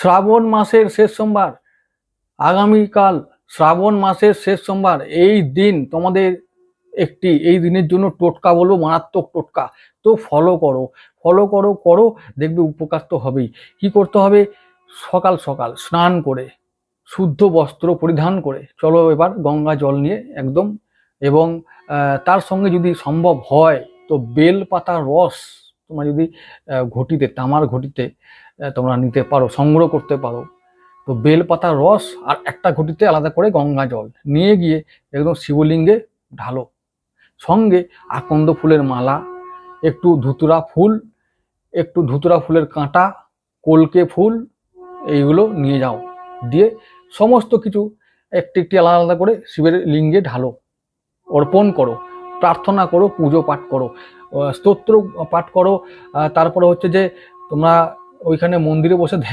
শ্রাবণ মাসের শেষ সোমবার, আগামীকাল শ্রাবণ মাসের শেষ সোমবার। এই দিন তোমাদের এই দিনের জন্য টোটকা বলবো, মারাত্মক টোটকা। তো ফলো করো, ফলো করো করো, দেখবে উপকার তো হবেই। কি করতে হবে? সকাল সকাল স্নান করে শুদ্ধ বস্ত্র পরিধান করে চলো এবার গঙ্গা জল নিয়ে একদম। এবং তার সঙ্গে যদি সম্ভব হয় তো বেল পাতার রস তোমরা যদি ঘটিতে, তামার ঘটিতে তোমরা নিতে পারো, সংগ্রহ করতে পারো। তো বেল পাতার রস আর একটা ঘটিতে আলাদা করে গঙ্গা জল নিয়ে গিয়ে একদম শিবলিঙ্গে ঢালো। সঙ্গে আকন্দ ফুলের মালা, একটু ধুতুরা ফুলের কাঁটা, কলকে ফুল, এইগুলো নিয়ে যাও। দিয়ে সমস্ত কিছু একটি একটি আলাদা আলাদা করে শিবের লিঙ্গে ঢালো, অর্পণ করো, প্রার্থনা করো, পুজো পাঠ করো, স্তোত্র পাঠ করো। তারপরে হচ্ছে যে তোমরা ওইখানে মন্দিরে বসে ধ্যান